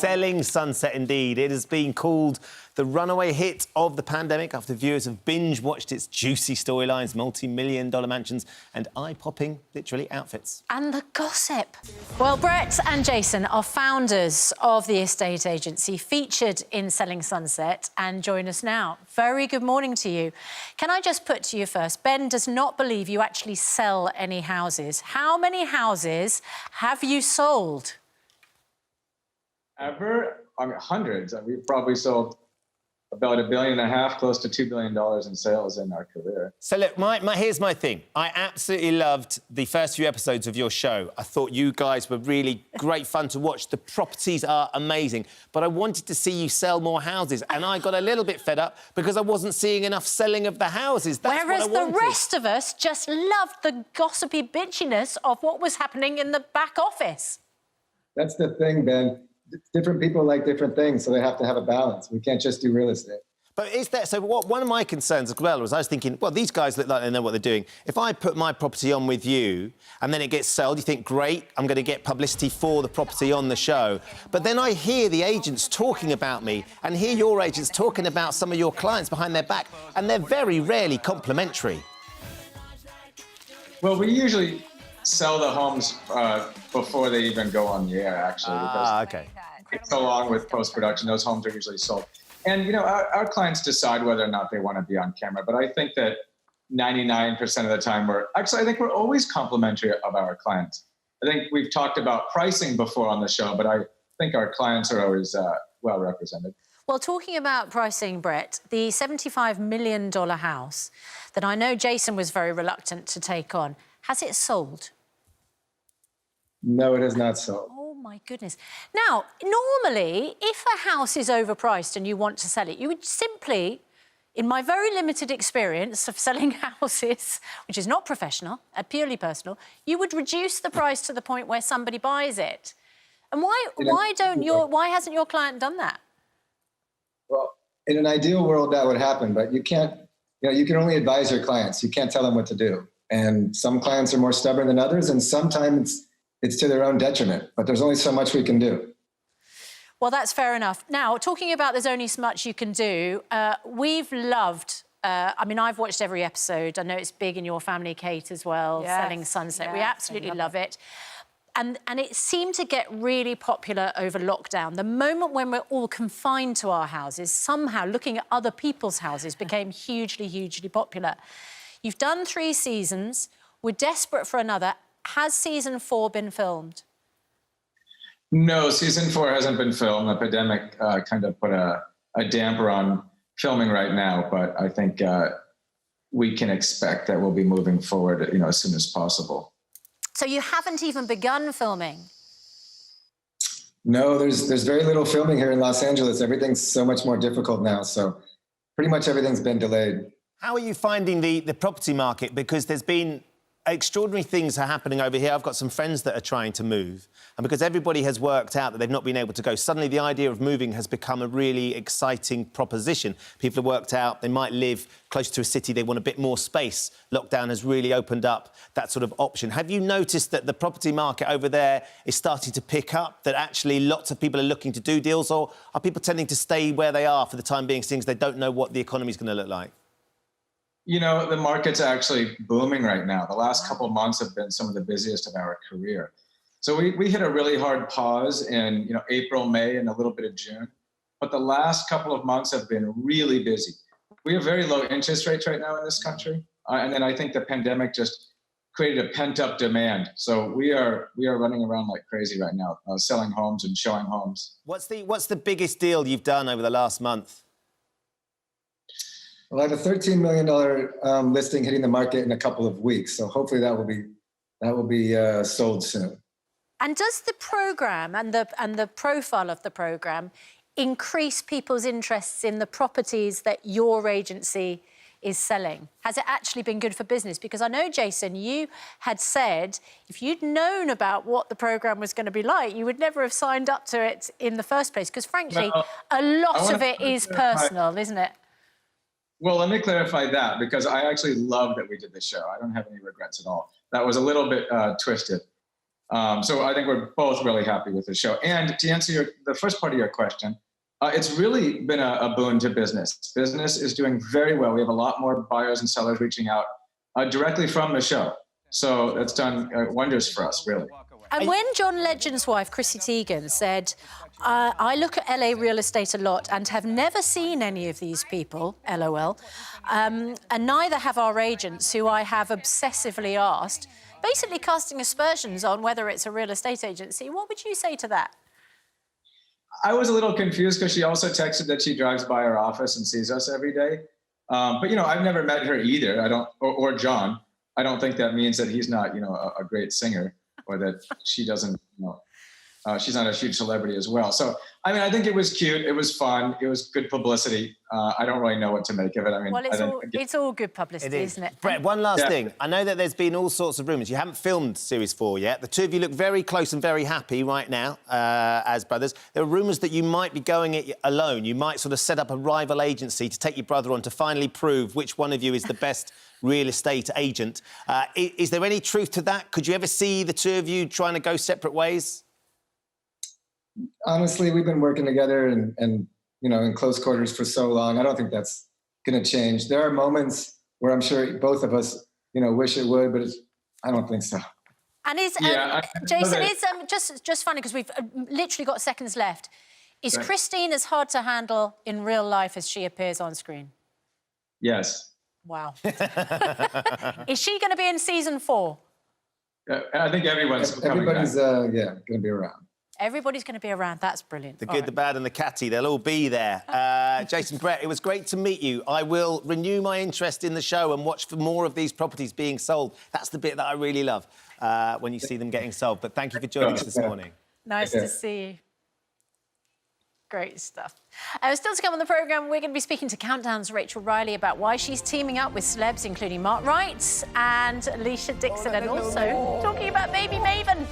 Selling Sunset, indeed. It has been called the runaway hit of the pandemic after viewers have binge-watched its juicy storylines, multi-million-dollar mansions and eye-popping, literally, outfits. And the gossip. Well, Brett and Jason are founders of the estate agency featured in Selling Sunset and join us now. Very good morning to you. Can I just put to you first, Ben does not believe you actually sell any houses. How many houses have you sold? Ever? I mean, hundreds. We've probably sold about $1.5 billion, close to $2 billion in sales in our career. So, look, here's my thing. I absolutely loved the first few episodes of your show. I thought you guys were really great fun to watch. The properties are amazing. But I wanted to see you sell more houses, and I got a little bit fed up because I wasn't seeing enough selling of the houses. That's Whereas what I wanted. the rest of us just loved the gossipy bitchiness of what was happening in the back office. That's the thing, Ben. Different people like different things, so they have to have a balance. We can't just do real estate. But is that... So one of my concerns as well was I was thinking, well, these guys look like they know what they're doing. If I put my property on with you and then it gets sold, you think, great, I'm going to get publicity for the property on the show. But then I hear the agents talking about me and hear your agents talking about some of your clients behind their back, and they're very rarely complimentary. Well, we usually sell the homes before they even go on the air, actually. OK. It's so long with post-production, those homes are usually sold. And, you know, our clients decide whether or not they want to be on camera. But I think that 99% of the time I think we're always complimentary of our clients. I think we've talked about pricing before on the show, but I think our clients are always well represented. Well, talking about pricing, Brett, the $75 million house that I know Jason was very reluctant to take on, has it sold? No, it has not sold. Oh, my goodness. Now, normally, if a house is overpriced and you want to sell it, you would simply, in my very limited experience of selling houses, which is not professional, purely personal, you would reduce the price to the point where somebody buys it. And why hasn't your client done that? Well, in an ideal world, that would happen, but you can't, you can only advise your clients. You can't tell them what to do. And some clients are more stubborn than others, and sometimes it's to their own detriment, but there's only so much we can do. Well, that's fair enough. Now, talking about there's only so much you can do, we've loved, I mean, I've watched every episode. I know it's big in your family, Kate, as well, yes, Selling Sunset. Yes, we absolutely love it. And it seemed to get really popular over lockdown. The moment when we're all confined to our houses, somehow looking at other people's houses became hugely, hugely popular. You've done 3 seasons. We're desperate for another. Has season 4 been filmed? No, season 4 hasn't been filmed. The pandemic kind of put a damper on filming right now, but I think we can expect that we'll be moving forward, as soon as possible. So you haven't even begun filming? No, there's very little filming here in Los Angeles. Everything's so much more difficult now, so pretty much everything's been delayed. How are you finding the property market? Because there's been extraordinary things are happening over here. I've got some friends that are trying to move, and because everybody has worked out that they've not been able to go, suddenly the idea of moving has become a really exciting proposition. People have worked out they might live close to a city, they want a bit more space. Lockdown has really opened up that sort of option. Have you noticed that the property market over there is starting to pick up, that actually lots of people are looking to do deals, or are people tending to stay where they are for the time being, since they don't know what the economy is going to look like? The market's actually booming right now. The last couple of months have been some of the busiest of our career. So we hit a really hard pause in April, May, and a little bit of June. But the last couple of months have been really busy. We have very low interest rates right now in this country. And then I think the pandemic just created a pent-up demand. So we are running around like crazy right now, selling homes and showing homes. What's the biggest deal you've done over the last month? Well, I have a $13 million listing hitting the market in a couple of weeks, so hopefully that will be sold soon. And does the programme and the profile of the programme increase people's interests in the properties that your agency is selling? Has it actually been good for business? Because I know, Jason, you had said if you'd known about what the programme was going to be like, you would never have signed up to it in the first place, because frankly, a lot of it is personal, isn't it? Well, let me clarify that, because I actually love that we did this show. I don't have any regrets at all. That was a little bit twisted. So I think we're both really happy with the show. And to answer the first part of your question, it's really been a boon to business. Business is doing very well. We have a lot more buyers and sellers reaching out directly from the show. So that's done wonders for us, really. And when John Legend's wife, Chrissy Teigen, said, I look at LA real estate a lot and have never seen any of these people, LOL, and neither have our agents, who I have obsessively asked, basically casting aspersions on whether it's a real estate agency. What would you say to that? I was a little confused because she also texted that she drives by our office and sees us every day. But, I've never met her either. Or John. I don't think that means that he's not, a great singer, or that she doesn't, she's not a huge celebrity as well. So, I think it was cute. It was fun. It was good publicity. I don't really know what to make of it. Well, it's all good publicity, isn't it? Brett, one last thing. I know that there's been all sorts of rumours. You haven't filmed Series 4 yet. The two of you look very close and very happy right now as brothers. There are rumours that you might be going it alone. You might sort of set up a rival agency to take your brother on to finally prove which one of you is the best real estate agent. Is there any truth to that? Could you ever see the two of you trying to go separate ways? Honestly, we've been working together and in close quarters for so long. I don't think that's going to change. There are moments where I'm sure both of us, wish it would, but I don't think so. And Jason, it's just funny because we've literally got seconds left. Is Christine as hard to handle in real life as she appears on screen? Yes. Wow. Is she going to be in season 4? I think everybody's going to be around. Everybody's going to be around. That's brilliant. The good, the bad and the catty, they'll all be there. Jason, Brett, it was great to meet you. I will renew my interest in the show and watch for more of these properties being sold. That's the bit that I really love, when you see them getting sold. But thank you for joining us this morning. Nice to see you. Great stuff. Still to come on the programme, we're going to be speaking to Countdown's Rachel Riley about why she's teaming up with celebs, including Mark Wright and Alicia Dixon, and also talking about Baby Maven.